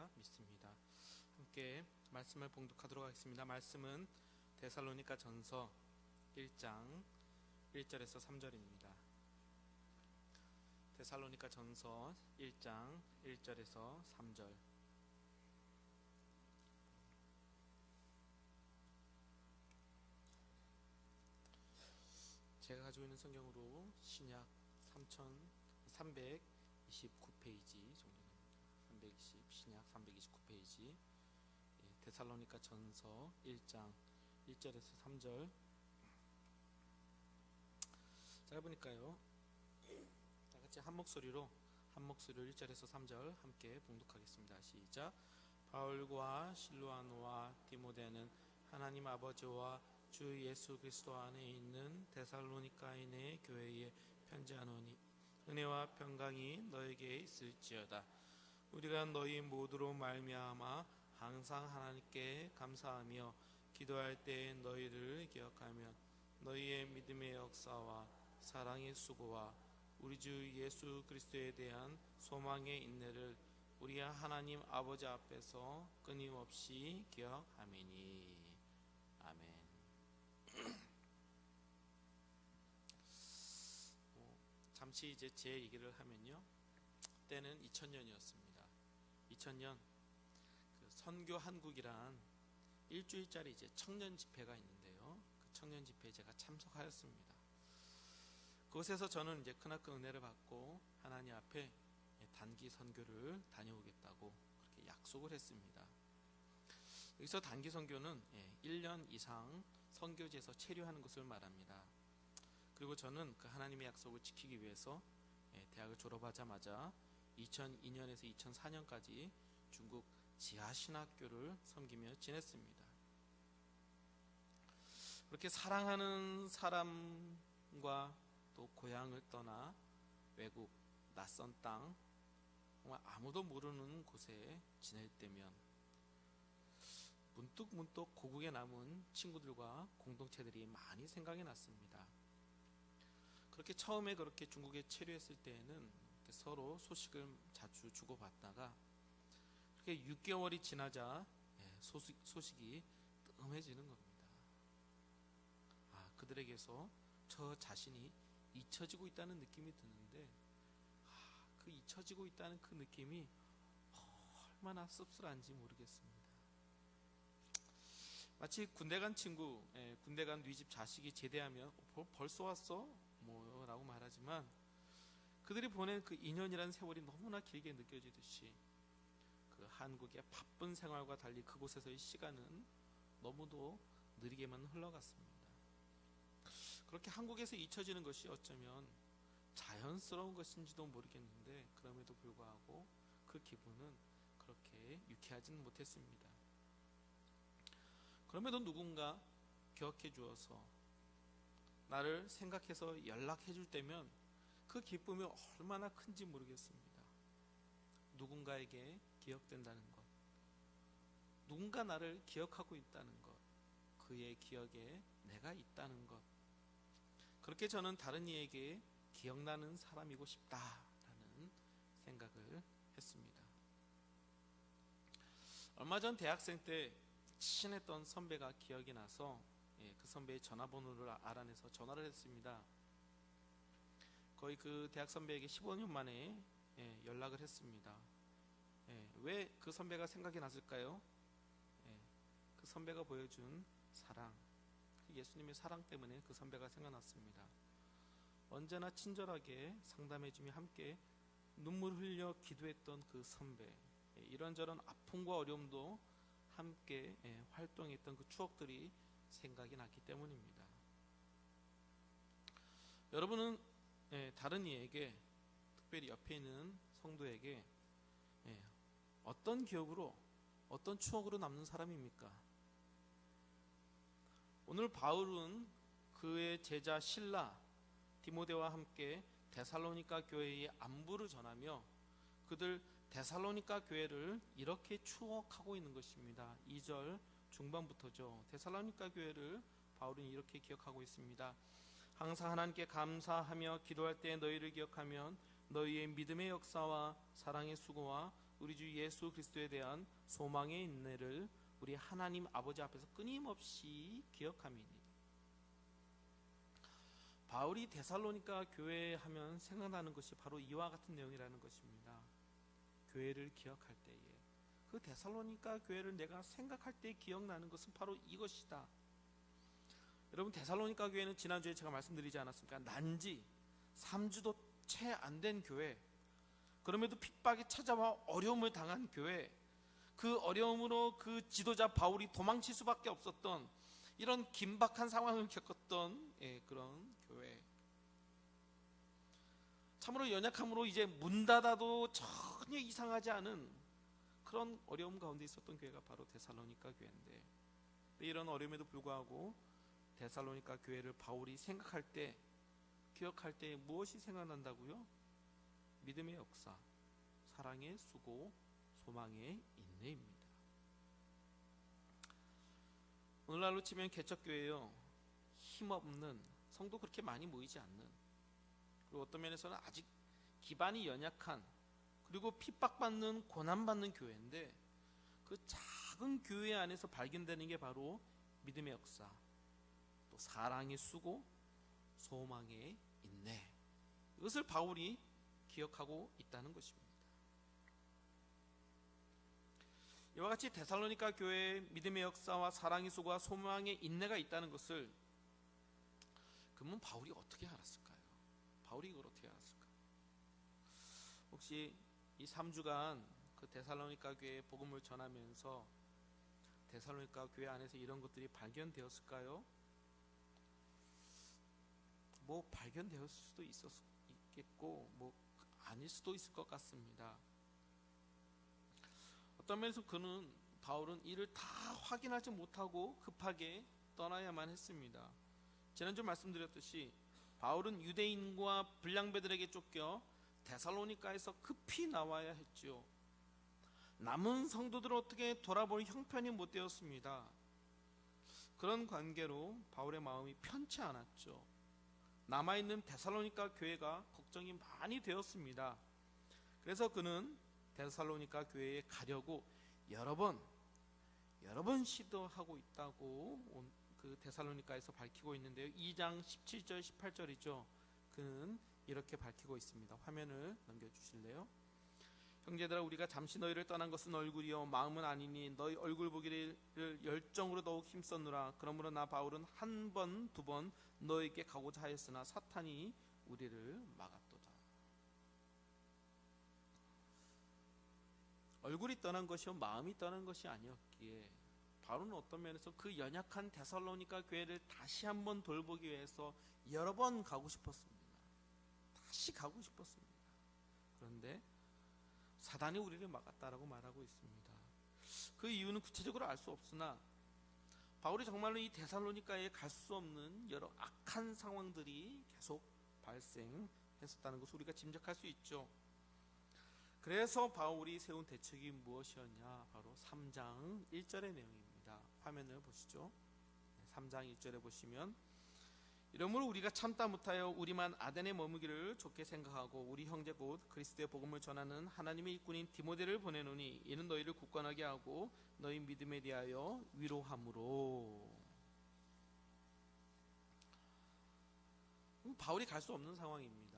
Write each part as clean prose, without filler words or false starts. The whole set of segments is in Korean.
줄라 믿습니다. 함께 말씀을 봉독하도록 하겠습니다. 말씀은 데살로니가 전서 1장 1절에서 3절입니다. 데살로니가 전서 1장 1절에서 3절. 제가 가지고 있는 성경으로 신약 329페이지 정도 됩니다. 신약 329페이지. 데살로니가 전서 1장 1절에서 3절. 짧으니까요, 다 같이 한 목소리로 1절에서 3절 함께 봉독하겠습니다. 시작. 바울과 실로아노와 디모데는 하나님 아버지와 주 예수 그리스도 안에 있는 데살로니가인의 교회에 편지하노니 은혜와 평강이 너에게 있을지어다. 우리가 너희 모두로 말미암아 항상 하나님께 감사하며 기도할 때 너희를 기억하며 너희의 믿음의 역사와 사랑의 수고와 우리 주 예수 그리스도에 대한 소망의 인내를 우리 하나님 아버지 앞에서 끊임없이 기억하매니. 아멘. 잠시 이제 제 얘기를 하면요, 때는 2000년이었습니다. 2000년 그 선교 한국이란 일주일짜리 이제 청년 집회가 있는데요, 그 청년 집회에 제가 참석하였습니다. 그곳에서 저는 이제 크나큰 은혜를 받고 하나님 앞에 단기 선교를 다녀오겠다고 그렇게 약속을 했습니다. 여기서 단기 선교는 1년 이상 선교지에서 체류하는 것을 말합니다. 그리고 저는 그 하나님의 약속을 지키기 위해서 대학을 졸업하자마자 2002년에서 2004년까지 중국 지하신학교를 섬기며 지냈습니다. 그렇게 사랑하는 사람과 또 고향을 떠나 외국 낯선 땅, 정말 아무도 모르는 곳에 지낼 때면 문득 고국에 남은 친구들과 공동체들이 많이 생각이 났습니다. 그렇게 처음에 그렇게 중국에 체류했을 때에는 서로 소식을 자주 주고받다가 그렇게 6개월이 지나자 소식이 뜸해지는 겁니다. 그들에게서 저 자신이 잊혀지고 있다는 느낌이 드는데, 그 잊혀지고 있다는 그 느낌이 얼마나 씁쓸한지 모르겠습니다. 마치 군대 간 친구, 군대 간 네 집 자식이 제대하면 벌써 왔어? 뭐 라고 말하지만 그들이 보낸 그 2년이라는 세월이 너무나 길게 느껴지듯이 그 한국의 바쁜 생활과 달리 그곳에서의 시간은 너무도 느리게만 흘러갔습니다. 그렇게 한국에서 잊혀지는 것이 어쩌면 자연스러운 것인지도 모르겠는데, 그럼에도 불구하고 그 기분은 그렇게 유쾌하지는 못했습니다. 그럼에도 누군가 기억해 주어서 나를 생각해서 연락해 줄 때면 그 기쁨이 얼마나 큰지 모르겠습니다. 누군가에게 기억된다는 것, 누군가 나를 기억하고 있다는 것, 그의 기억에 내가 있다는 것, 그렇게 저는 다른 이에게 기억나는 사람이고 싶다라는 생각을 했습니다. 얼마 전 대학생 때 친했던 선배가 기억이 나서 그 선배의 전화번호를 알아내서 전화를 했습니다. 거의 그 대학 선배에게 15년 만에 연락을 했습니다. 왜 그 선배가 생각이 났을까요? 그 선배가 보여준 사랑, 예수님의 사랑 때문에 그 선배가 생각났습니다. 언제나 친절하게 상담해주며 함께 눈물 흘려 기도했던 그 선배, 이런저런 아픔과 어려움도 함께 활동했던 그 추억들이 생각이 났기 때문입니다. 여러분은 다른 이에게, 특별히 옆에 있는 성도에게 어떤 기억으로, 어떤 추억으로 남는 사람입니까? 오늘 바울은 그의 제자 실라, 디모데와 함께 데살로니가 교회의 안부를 전하며 그들 데살로니가 교회를 이렇게 추억하고 있는 것입니다. 2절 중반부터죠. 데살로니가 교회를 바울은 이렇게 기억하고 있습니다. 항상 하나님께 감사하며 기도할 때 너희를 기억하면 너희의 믿음의 역사와 사랑의 수고와 우리 주 예수 그리스도에 대한 소망의 인내를 우리 하나님 아버지 앞에서 끊임없이 기억함이니, 바울이 데살로니가 교회 하면 생각나는 것이 바로 이와 같은 내용이라는 것입니다. 교회를 기억할 때에, 그 데살로니가 교회를 내가 생각할 때 기억나는 것은 바로 이것이다. 여러분, 데살로니가 교회는 지난주에 제가 말씀드리지 않았습니까? 난지 3주도 채 안 된 교회, 그럼에도 핍박이 찾아와 어려움을 당한 교회, 그 어려움으로 그 지도자 바울이 도망칠 수밖에 없었던 이런 긴박한 상황을 겪었던 그런 교회, 참으로 연약함으로 이제 문 닫아도 전혀 이상하지 않은 그런 어려움 가운데 있었던 교회가 바로 데살로니가 교회인데, 이런 어려움에도 불구하고 데살로니가 교회를 바울이 생각할 때, 기억할 때 무엇이 생각난다고요? 믿음의 역사, 사랑의 수고, 소망의 인내입니다. 오늘날로 치면 개척교회요, 힘없는, 성도 그렇게 많이 모이지 않는, 그리고 어떤 면에서는 아직 기반이 연약한, 그리고 핍박받는, 고난받는 교회인데, 그 작은 교회 안에서 발견되는 게 바로 믿음의 역사, 또 사랑의 수고, 소망의 인내, 이것을 바울이 기억하고 있다는 것입니다. 이와 같이 데살로니가 교회에 믿음의 역사와 사랑의 수고와 소망의 인내가 있다는 것을 그러면 바울이 어떻게 알았을까요? 바울이 이걸 어떻게 알았을까요? 혹시 이 3주간 그 데살로니가 교회에 복음을 전하면서 데살로니가 교회 안에서 이런 것들이 발견되었을까요? 뭐 발견되었을 수도 있겠고, 뭐 아닐 수도 있을 것 같습니다. 어떤 면에서 바울은 이를 다 확인하지 못하고 급하게 떠나야만 했습니다. 지난주 말씀드렸듯이 바울은 유대인과 불량배들에게 쫓겨 데살로니가에서 급히 나와야 했죠. 남은 성도들을 어떻게 돌아볼 형편이 못 되었습니다. 그런 관계로 바울의 마음이 편치 않았죠. 남아있는 데살로니가 교회가 걱정이 많이 되었습니다. 그래서 그는 데살로니가 교회에 가려고 여러 번 시도하고 있다고 그 데살로니가에서 밝히고 있는데요. 2장 17절 18절이죠. 그는 이렇게 밝히고 있습니다. 화면을 넘겨주실래요? 형제들아, 우리가 잠시 너희를 떠난 것은 얼굴이요 마음은 아니니 너희 얼굴 보기를 열정으로 더욱 힘썼노라. 그러므로 나 바울은 한 번, 두 번 너희에게 가고자 하였으나 사탄이 우리를 막았도다. 얼굴이 떠난 것이요 마음이 떠난 것이 아니었기에 바울은 어떤 면에서 그 연약한 데살로니가 교회를 다시 한번 돌보기 위해서 여러 번 가고 싶었습니다. 다시 가고 싶었습니다. 그런데 사단이 우리를 막았다라고 말하고 있습니다. 그 이유는 구체적으로 알 수 없으나 바울이 정말로 이 데살로니가에 갈 수 없는 여러 악한 상황들이 계속 발생했었다는 것을 우리가 짐작할 수 있죠. 그래서 바울이 세운 대책이 무엇이었냐? 바로 3장 1절의 내용입니다. 화면을 보시죠. 3장 1절에 보시면, 이러므로 우리가 참다 못하여 우리만 아덴에 머무기를 좋게 생각하고 우리 형제 곧 그리스도의 복음을 전하는 하나님의 일꾼인 디모데를 보내노니 이는 너희를 굳건하게 하고 너희 믿음에 대하여 위로함으로. 바울이 갈 수 없는 상황입니다.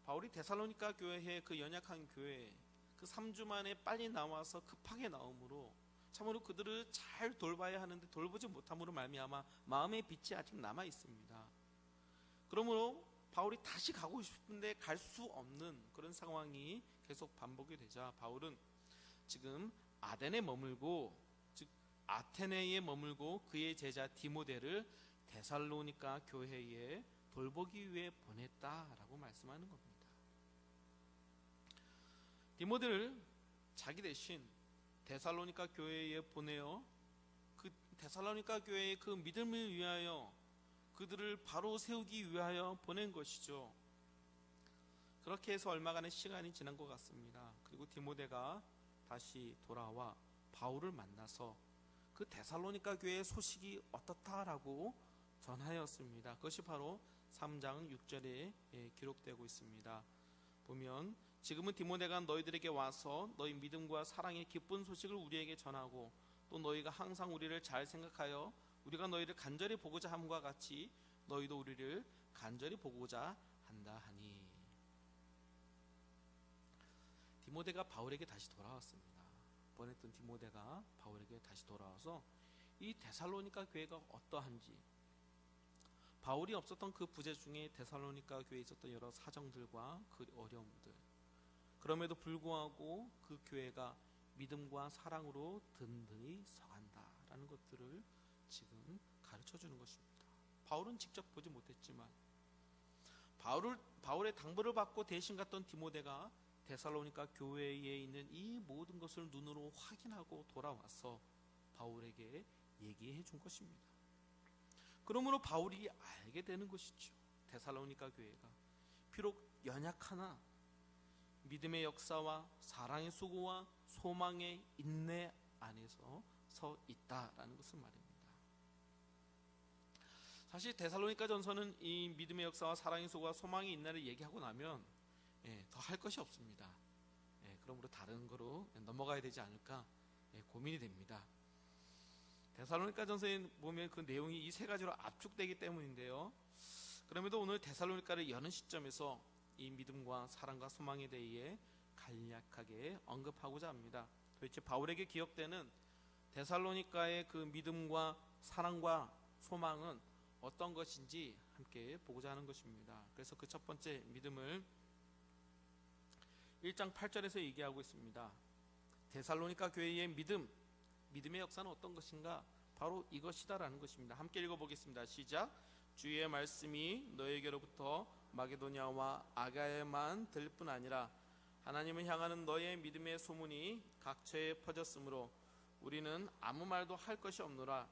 바울이 데살로니가 교회의 그 연약한 교회, 그 3주 만에 빨리 나와서 급하게 나오므로 참으로 그들을 잘 돌봐야 하는데 돌보지 못함으로 말미암아 마음의 빛이 아직 남아 있습니다. 그러므로 바울이 다시 가고 싶은데 갈 수 없는 그런 상황이 계속 반복이 되자 바울은 지금 아덴에 머물고, 즉 아테네에 머물고 그의 제자 디모데를 데살로니가 교회에 돌보기 위해 보냈다라고 말씀하는 겁니다. 디모데를 자기 대신 데살로니가 교회에 보내어 그 데살로니가 교회의 그 믿음을 위하여 그들을 바로 세우기 위하여 보낸 것이죠. 그렇게 해서 얼마간의 시간이 지난 것 같습니다. 그리고 디모데가 다시 돌아와 바울을 만나서 그 데살로니가 교회의 소식이 어떻다라고 전하였습니다. 그것이 바로 3장 6절에 기록되고 있습니다. 보면 지금은 디모데가 너희들에게 와서 너희 믿음과 사랑의 기쁜 소식을 우리에게 전하고 또 너희가 항상 우리를 잘 생각하여 우리가 너희를 간절히 보고자 함과 같이 너희도 우리를 간절히 보고자 한다 하니. 디모데가 바울에게 다시 돌아왔습니다. 보냈던 디모데가 바울에게 다시 돌아와서 이 데살로니가 교회가 어떠한지, 바울이 없었던 그 부재 중에 데살로니가 교회에 있었던 여러 사정들과 그 어려움들, 그럼에도 불구하고 그 교회가 믿음과 사랑으로 든든히 서간다라는 것들을 지금 가르쳐주는 것입니다. 바울은 직접 보지 못했지만 바울의 당부를 받고 대신 갔던 디모데가 데살로니가 교회에 있는 이 모든 것을 눈으로 확인하고 돌아와서 바울에게 얘기해 준 것입니다. 그러므로 바울이 알게 되는 것이죠. 데살로니가 교회가 비록 연약하나 믿음의 역사와 사랑의 수고와 소망의 인내 안에서 서 있다라는 것을 말입니다. 사실 데살로니가 전서는 이 믿음의 역사와 사랑의 수고와 소망의 인내를 얘기하고 나면 더 할 것이 없습니다. 그러므로 다른 거로 넘어가야 되지 않을까 고민이 됩니다. 데살로니가 전서에 보면 그 내용이 이 세 가지로 압축되기 때문인데요. 그럼에도 오늘 데살로니가를 여는 시점에서 이 믿음과 사랑과 소망에 대해 간략하게 언급하고자 합니다. 도대체 바울에게 기억되는 데살로니가의 그 믿음과 사랑과 소망은 어떤 것인지 함께 보고자 하는 것입니다. 그래서 그 첫 번째 믿음을 1장 8절에서 얘기하고 있습니다. 데살로니가 교회의 믿음의 역사는 어떤 것인가? 바로 이것이다라는 것입니다. 함께 읽어보겠습니다. 시작. 주의 말씀이 너에게로부터 마게도냐와 아가야에만 들릴 뿐 아니라 하나님을 향하는 너의 믿음의 소문이 각처에 퍼졌으므로 우리는 아무 말도 할 것이 없노라.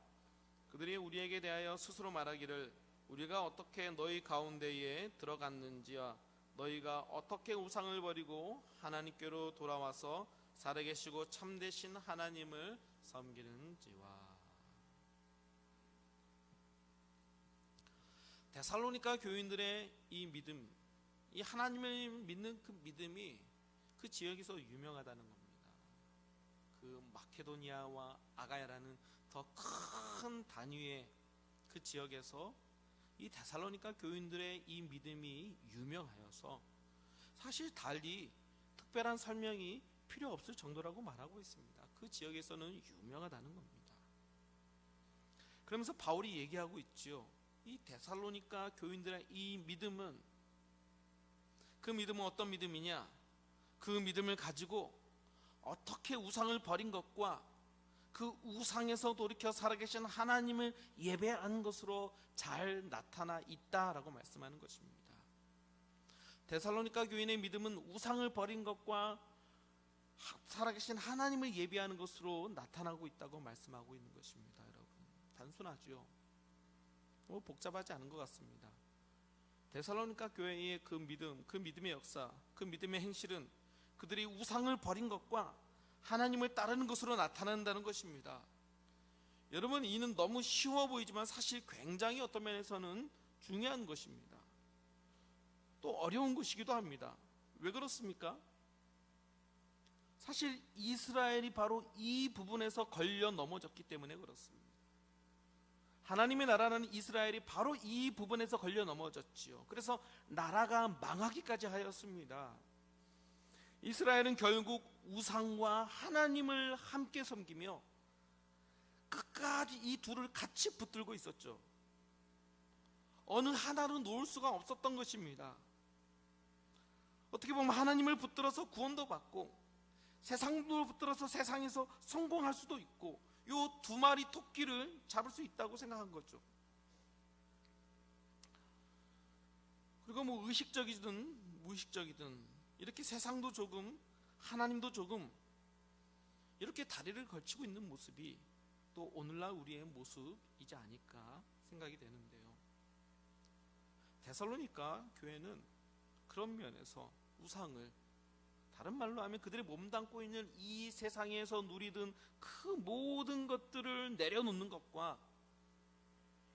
그들이 우리에게 대하여 스스로 말하기를 우리가 어떻게 너희 가운데에 들어갔는지와 너희가 어떻게 우상을 버리고 하나님께로 돌아와서 살아계시고 참되신 하나님을 섬기는지와. 데살로니가 교인들의 이 믿음, 이 하나님을 믿는 그 믿음이 그 지역에서 유명하다는 겁니다. 그 마케도니아와 아가야라는 더 큰 단위의 그 지역에서 이 데살로니가 교인들의 이 믿음이 유명하여서 사실 달리 특별한 설명이 필요 없을 정도라고 말하고 있습니다. 그 지역에서는 유명하다는 겁니다. 그러면서 바울이 얘기하고 있죠. 이 데살로니가 교인들의 이 믿음은, 그 믿음은 어떤 믿음이냐? 그 믿음을 가지고 어떻게 우상을 버린 것과 그 우상에서 돌이켜 살아계신 하나님을 예배하는 것으로 잘 나타나 있다라고 말씀하는 것입니다. 데살로니가 교인의 믿음은 우상을 버린 것과 살아계신 하나님을 예배하는 것으로 나타나고 있다고 말씀하고 있는 것입니다. 여러분, 단순하죠. 복잡하지 않은 것 같습니다. 데살로니가 교회의 그 믿음, 그 믿음의 역사, 그 믿음의 행실은 그들이 우상을 버린 것과 하나님을 따르는 것으로 나타난다는 것입니다. 여러분, 이는 너무 쉬워 보이지만 사실 굉장히 어떤 면에서는 중요한 것입니다. 또 어려운 것이기도 합니다. 왜 그렇습니까? 사실 이스라엘이 바로 이 부분에서 걸려 넘어졌기 때문에 그렇습니다. 하나님의 나라는 이스라엘이 바로 이 부분에서 걸려 넘어졌지요. 그래서 나라가 망하기까지 하였습니다. 이스라엘은 결국 우상과 하나님을 함께 섬기며 끝까지 이 둘을 같이 붙들고 있었죠. 어느 하나로 놓을 수가 없었던 것입니다. 어떻게 보면 하나님을 붙들어서 구원도 받고 세상도 붙들어서 세상에서 성공할 수도 있고 요 두 마리 토끼를 잡을 수 있다고 생각한 거죠. 그리고 뭐 의식적이든 무의식적이든 이렇게 세상도 조금 하나님도 조금 이렇게 다리를 걸치고 있는 모습이 또 오늘날 우리의 모습이지 않을까 생각이 되는데요. 데살로니가 교회는 그런 면에서 우상을, 다른 말로 하면 그들이 몸담고 있는 이 세상에서 누리던 그 모든 것들을 내려놓는 것과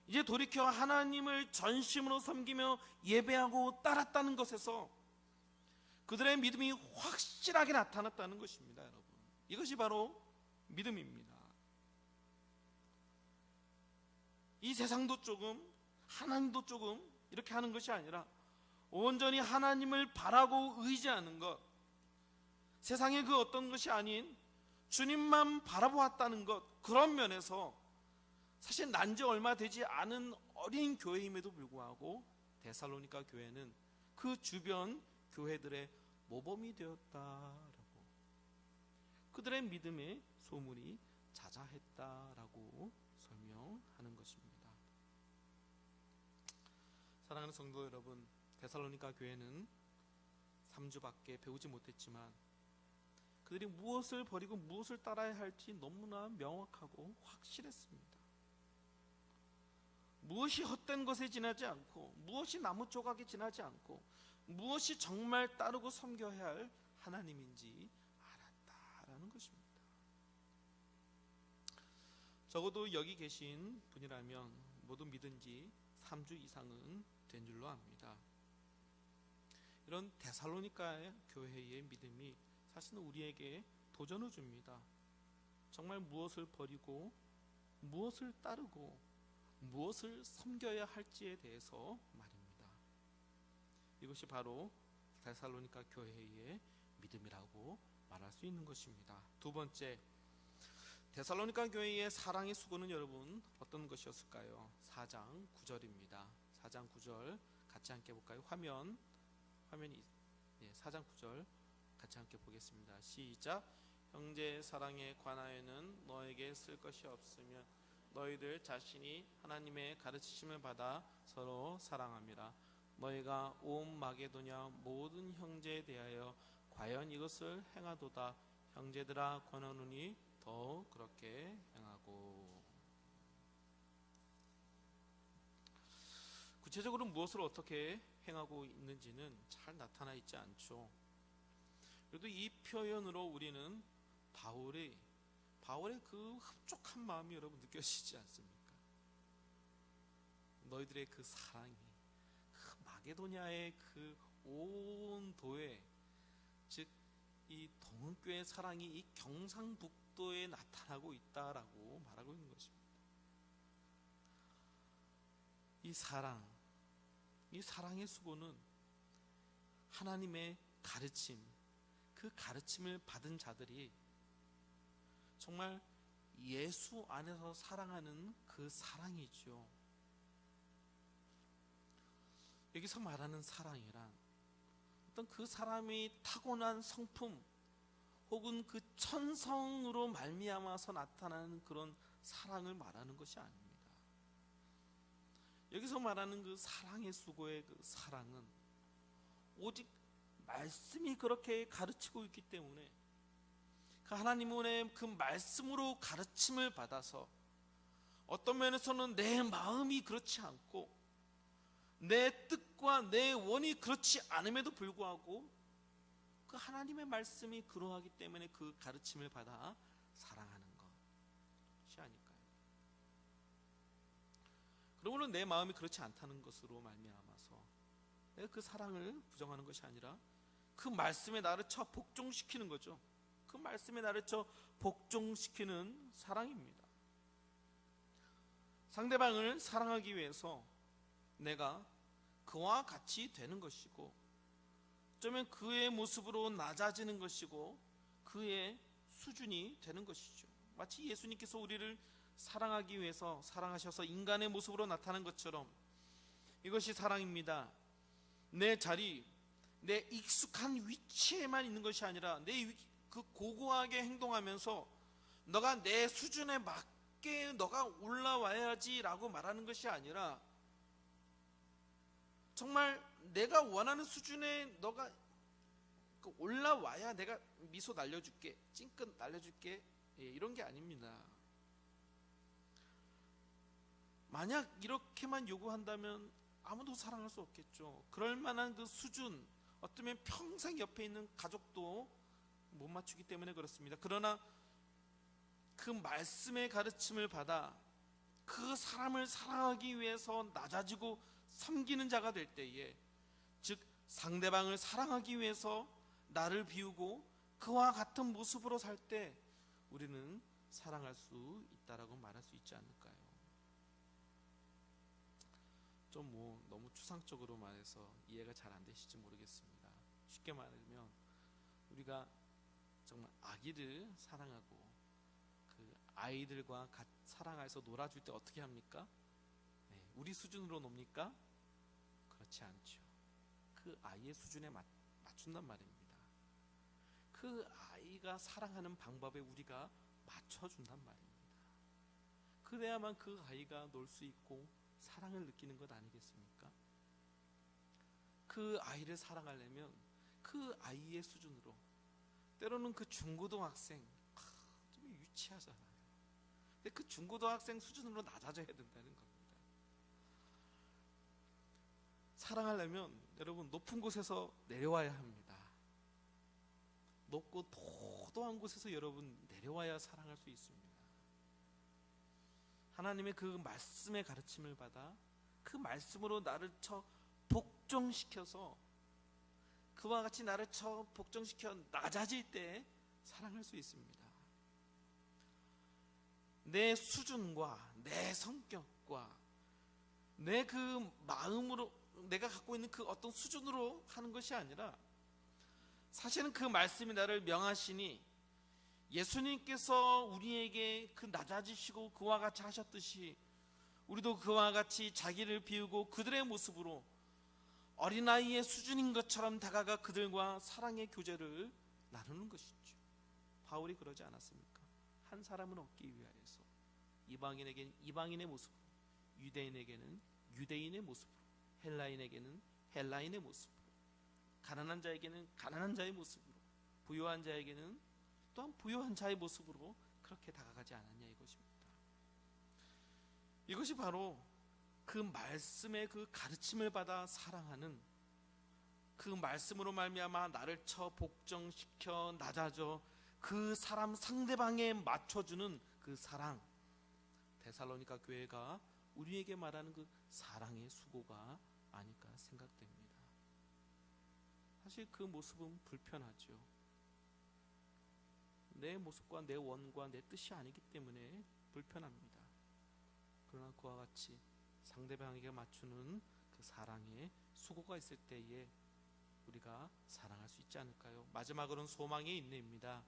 이제 돌이켜 하나님을 전심으로 섬기며 예배하고 따랐다는 것에서 그들의 믿음이 확실하게 나타났다는 것입니다. 여러분, 이것이 바로 믿음입니다. 이 세상도 조금, 하나님도 조금 이렇게 하는 것이 아니라 온전히 하나님을 바라고 의지하는 것, 세상의 그 어떤 것이 아닌 주님만 바라보았다는 것, 그런 면에서 사실 난지 얼마 되지 않은 어린 교회임에도 불구하고 데살로니가 교회는 그 주변 교회들의 모범이 되었다라고, 그들의 믿음의 소문이 자자했다라고 설명하는 것입니다. 사랑하는 성도 여러분, 데살로니가 교회는 3주밖에 배우지 못했지만 그들이 무엇을 버리고 무엇을 따라야 할지 너무나 명확하고 확실했습니다. 무엇이 헛된 것에 지나지 않고, 무엇이 나무 조각에 지나지 않고, 무엇이 정말 따르고 섬겨야 할 하나님인지 알았다라는 것입니다. 적어도 여기 계신 분이라면 모두 믿은 지 3주 이상은 된 줄로 압니다. 이런 데살로니가 교회의 믿음이 사실은 우리에게 도전을 줍니다. 정말 무엇을 버리고 무엇을 따르고 무엇을 섬겨야 할지에 대해서 말입니다. 이것이 바로 데살로니가 교회의 믿음이라고 말할 수 있는 것입니다. 두 번째, 데살로니가 교회의 사랑의 수고는 여러분 어떤 것이었을까요? 4장 9절입니다. 4장 9절 같이 함께 볼까요? 화면이 4장 9절 같이 함께 보겠습니다. 시작. 형제 사랑에 관하여는 너에게 쓸 것이 없으면 너희들 자신이 하나님의 가르치심을 받아 서로 사랑함이라. 너희가 온 마게도냐 모든 형제에 대하여 과연 이것을 행하도다. 형제들아 권하노니 더 그렇게 행하고. 구체적으로 무엇을 어떻게 행하고 있는지는 잘 나타나 있지 않죠. 그래도 이 표현으로 우리는 바울의 그 흡족한 마음이 여러분 느껴지지 않습니까? 너희들의 그 사랑이 그 마게도냐의 그 온 도에, 즉 이 동은교의 사랑이 이 경상북도에 나타나고 있다라고 말하고 있는 것입니다. 이 사랑의 수고는 하나님의 가르침, 그 가르침을 받은 자들이 정말 예수 안에서 사랑하는 그 사랑이죠. 여기서 말하는 사랑이란 어떤 그 사람이 타고난 성품 혹은 그 천성으로 말미암아서 나타나는 그런 사랑을 말하는 것이 아닙니다. 여기서 말하는 그 사랑의 수고의 그 사랑은 오직 말씀이 그렇게 가르치고 있기 때문에 그 하나님의 그 말씀으로 가르침을 받아서 어떤 면에서는 내 마음이 그렇지 않고 내 뜻과 내 원이 그렇지 않음에도 불구하고 그 하나님의 말씀이 그러하기 때문에 그 가르침을 받아 사랑하는 것이 아닐까요? 그러므로 내 마음이 그렇지 않다는 것으로 말미암아서 내가 그 사랑을 부정하는 것이 아니라 그 말씀에 나를 쳐 복종시키는 거죠. 그 말씀에 나를 쳐 복종시키는 사랑입니다. 상대방을 사랑하기 위해서 내가 그와 같이 되는 것이고, 어쩌면 그의 모습으로 낮아지는 것이고 그의 수준이 되는 것이죠. 마치 예수님께서 우리를 사랑하기 위해서 사랑하셔서 인간의 모습으로 나타난 것처럼 이것이 사랑입니다. 내 자리, 내 익숙한 위치에만 있는 것이 아니라 내 그 고고하게 행동하면서 너가 내 수준에 맞게 너가 올라와야지 라고 말하는 것이 아니라 정말 내가 원하는 수준에 너가 올라와야 내가 미소 날려줄게, 찡긋 날려줄게, 이런 게 아닙니다. 만약 이렇게만 요구한다면 아무도 사랑할 수 없겠죠. 그럴 만한 그 수준, 어쩌면 평생 옆에 있는 가족도 못 맞추기 때문에 그렇습니다. 그러나 그 말씀의 가르침을 받아 그 사람을 사랑하기 위해서 낮아지고 섬기는 자가 될 때에, 즉 상대방을 사랑하기 위해서 나를 비우고 그와 같은 모습으로 살 때 우리는 사랑할 수 있다라고 말할 수 있지 않을까요? 좀 너무 추상적으로 말해서 이해가 잘 안 되실지 모르겠습니다. 쉽게 말하면 우리가 정말 아기를 사랑하고 그 아이들과 사랑해서 놀아줄 때 어떻게 합니까? 우리 수준으로 놉니까? 그렇지 않죠. 그 아이의 수준에 맞춘단 말입니다. 그 아이가 사랑하는 방법에 우리가 맞춰준단 말입니다. 그래야만 그 아이가 놀 수 있고 사랑을 느끼는 것 아니겠습니까? 그 아이를 사랑하려면 그 아이의 수준으로, 때로는 그 중고등학생 좀 유치하잖아요. 근데 그 중고등학생 수준으로 낮아져야 된다는 겁니다. 사랑하려면 여러분 높은 곳에서 내려와야 합니다. 높고 도도한 곳에서 여러분 내려와야 사랑할 수 있습니다. 하나님의 그 말씀의 가르침을 받아 그 말씀으로 나를 복종시켜서 그와 같이 나를 복종시켜 낮아질 때 사랑할 수 있습니다. 내 수준과 내 성격과 내 그 마음으로 내가 갖고 있는 그 어떤 수준으로 하는 것이 아니라, 사실은 그 말씀이 나를 명하시니 예수님께서 우리에게 그 낮아지시고 그와 같이 하셨듯이 우리도 그와 같이 자기를 비우고 그들의 모습으로 어린아이의 수준인 것처럼 다가가 그들과 사랑의 교제를 나누는 것이죠. 바울이 그러지 않았습니까? 한 사람을 얻기 위하여서 이방인에게는 이방인의 모습으로, 유대인에게는 유대인의 모습으로, 헬라인에게는 헬라인의 모습으로, 가난한 자에게는 가난한 자의 모습으로, 부유한 자에게는 또한 부유한 자의 모습으로 그렇게 다가가지 않았냐 이것입니다. 이것이 바로 그 말씀의 그 가르침을 받아 사랑하는, 그 말씀으로 말미암아 나를 복종시켜 낮아져 그 사람 상대방에 맞춰주는 그 사랑, 데살로니가 교회가 우리에게 말하는 그 사랑의 수고가 아닐까 생각됩니다. 사실 그 모습은 불편하죠. 내 모습과 내 원과 내 뜻이 아니기 때문에 불편합니다. 그러나 그와 같이 상대방에게 맞추는 그 사랑의 수고가 있을 때에 우리가 사랑할 수 있지 않을까요? 마지막으로는 소망의 인내입니다.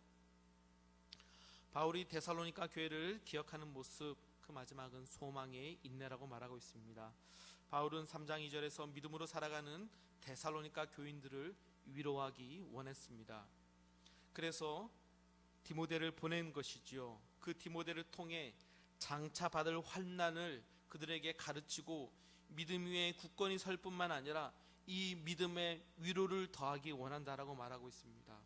바울이 데살로니가 교회를 기억하는 모습, 그 마지막은 소망의 인내라고 말하고 있습니다. 바울은 3장 2절에서 믿음으로 살아가는 데살로니가 교인들을 위로하기 원했습니다. 그래서 디모데를 보낸 것이지요. 그 디모데를 통해 장차 받을 환난을 그들에게 가르치고 믿음 위에 굳건히 설 뿐만 아니라 이 믿음의 위로를 더하기 원한다라고 말하고 있습니다.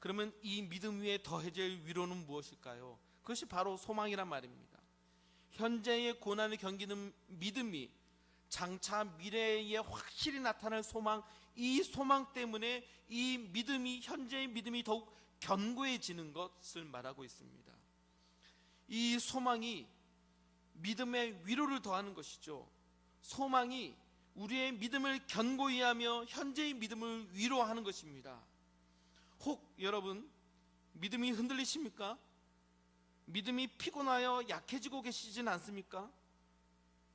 그러면 이 믿음 위에 더해질 위로는 무엇일까요? 그것이 바로 소망이란 말입니다. 현재의 고난을 견디는 믿음이 장차 미래에 확실히 나타날 소망, 이 소망 때문에 이 믿음이, 현재의 믿음이 더욱 견고해지는 것을 말하고 있습니다. 이 소망이 믿음의 위로를 더하는 것이죠. 소망이 우리의 믿음을 견고히 하며 현재의 믿음을 위로하는 것입니다. 혹 여러분 믿음이 흔들리십니까? 믿음이 피곤하여 약해지고 계시진 않습니까?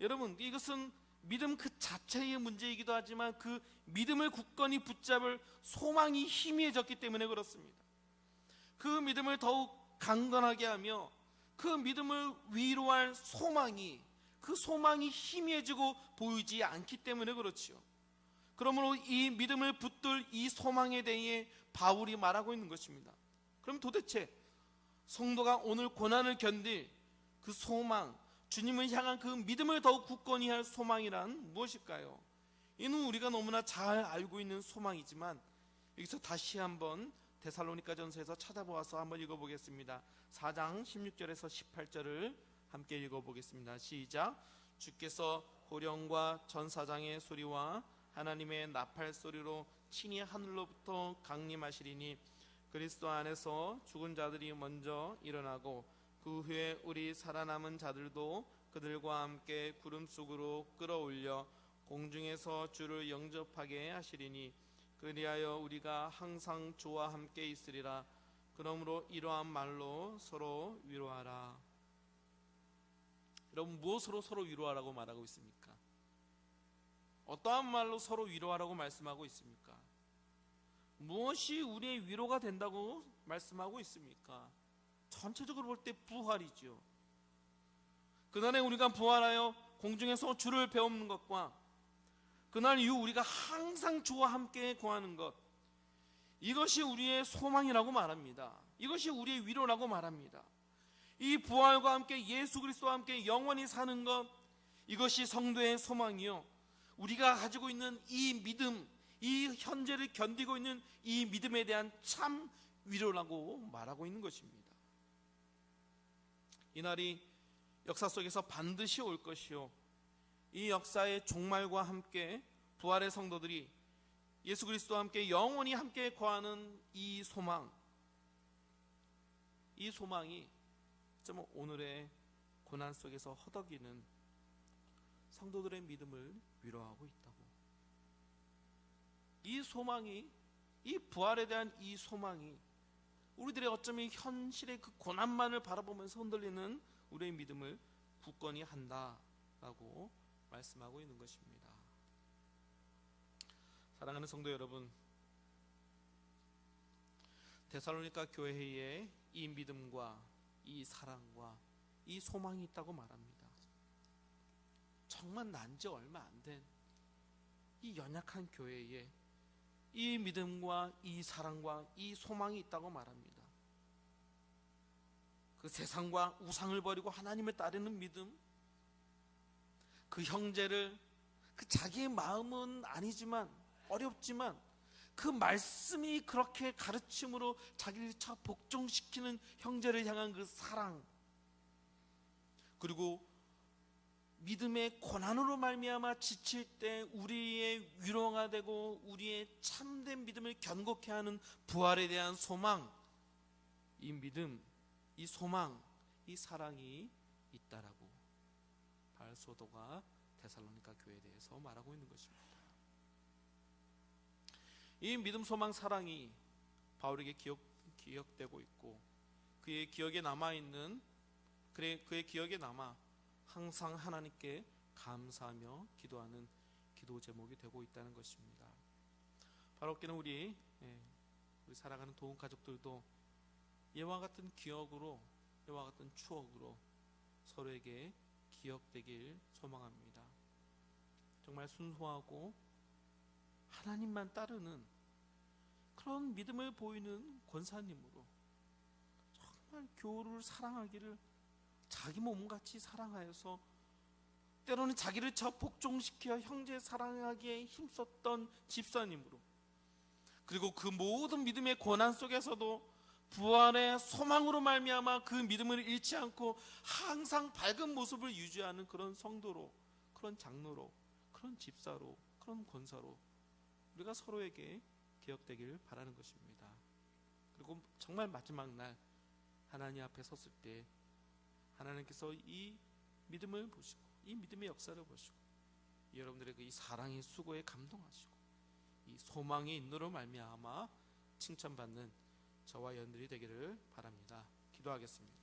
여러분, 이것은 믿음 그 자체의 문제이기도 하지만 그 믿음을 굳건히 붙잡을 소망이 희미해졌기 때문에 그렇습니다. 그 믿음을 더욱 강건하게 하며 그 믿음을 위로할 소망이, 그 소망이 희미해지고 보이지 않기 때문에 그렇지요. 그러므로 이 믿음을 붙들 이 소망에 대해 바울이 말하고 있는 것입니다. 그럼 도대체 성도가 오늘 고난을 견딜 그 소망, 주님을 향한 그 믿음을 더욱 굳건히 할 소망이란 무엇일까요? 이는 우리가 너무나 잘 알고 있는 소망이지만 여기서 다시 한번 데살로니가전서에서 찾아보아서 한번 읽어보겠습니다. 4장 16절에서 18절을 함께 읽어보겠습니다. 시작. 주께서 호령과 전사장의 소리와 하나님의 나팔 소리로 친히 하늘로부터 강림하시리니 그리스도 안에서 죽은 자들이 먼저 일어나고 그 후에 우리 살아남은 자들도 그들과 함께 구름 속으로 끌어올려 공중에서 주를 영접하게 하시리니 그리하여 우리가 항상 주와 함께 있으리라. 그러므로 이러한 말로 서로 위로하라. 여러분, 무엇으로 서로 위로하라고 말하고 있습니까? 어떠한 말로 서로 위로하라고 말씀하고 있습니까? 무엇이 우리의 위로가 된다고 말씀하고 있습니까? 전체적으로 볼 때 부활이죠. 그날에 우리가 부활하여 공중에서 주를 배우는 것과 그날 이후 우리가 항상 주와 함께 거하는 것, 이것이 우리의 소망이라고 말합니다. 이것이 우리의 위로라고 말합니다. 이 부활과 함께 예수 그리스도와 함께 영원히 사는 것, 이것이 성도의 소망이요, 우리가 가지고 있는 이 믿음, 이 현재를 견디고 있는 이 믿음에 대한 참 위로라고 말하고 있는 것입니다. 이날이 역사 속에서 반드시 올 것이요, 이 역사의 종말과 함께 부활의 성도들이 예수 그리스도와 함께 영원히 함께 거하는 이 소망, 이 소망이 좀 오늘의 고난 속에서 허덕이는 성도들의 믿음을 위로하고 있다고. 이 소망이, 이 부활에 대한 이 소망이 우리들의 어쩌면 현실의 그 고난만을 바라보면서 흔들리는 우리의 믿음을 굳건히 한다라고 말씀하고 있는 것입니다. 사랑하는 성도 여러분, 데살로니가 교회에 이 믿음과 이 사랑과 이 소망이 있다고 말합니다. 정말 난 지 얼마 안 된 이 연약한 교회에 이 믿음과 이 사랑과 이 소망이 있다고 말합니다. 그 세상과 우상을 버리고 하나님을 따르는 믿음, 그 형제를, 그 자기의 마음은 아니지만, 어렵지만 그 말씀이 그렇게 가르침으로 자기를 차 복종시키는 형제를 향한 그 사랑, 그리고 믿음의 고난으로 말미암아 지칠 때 우리의 위로가 되고 우리의 참된 믿음을 견고케 하는 부활에 대한 소망, 이 믿음, 이 소망, 이 사랑이 있다라고 바울 사도가 데살로니가 교회에 대해서 말하고 있는 것입니다. 이 믿음, 소망, 사랑이 바울에게 기억되고 있고 그의 기억에 남아있는, 그의 기억에 남아 항상 하나님께 감사하며 기도하는 기도 제목이 되고 있다는 것입니다. 바로 어깨는 우리 사랑하는 도움 가족들도 이와 같은 기억으로, 이와 같은 추억으로 서로에게 기억되길 소망합니다. 정말 순수하고 하나님만 따르는 그런 믿음을 보이는 권사님으로 정말 교우를 사랑하기를 자기 몸같이 사랑하여서 때로는 자기를 저 복종시켜 형제 사랑하기에 힘썼던 집사님으로, 그리고 그 모든 믿음의 고난 속에서도 부활의 소망으로 말미암아 그 믿음을 잃지 않고 항상 밝은 모습을 유지하는 그런 성도로, 그런 장로로, 그런 집사로, 그런 권사로 우리가 서로에게 기억되길 바라는 것입니다. 그리고 정말 마지막 날 하나님 앞에 섰을 때 하나님께서 이 믿음을 보시고 이 믿음의 역사를 보시고 여러분들의 이 사랑의 수고에 감동하시고 이 소망의 인도로 말미암아 칭찬받는 저와 여러분들이 되기를 바랍니다. 기도하겠습니다.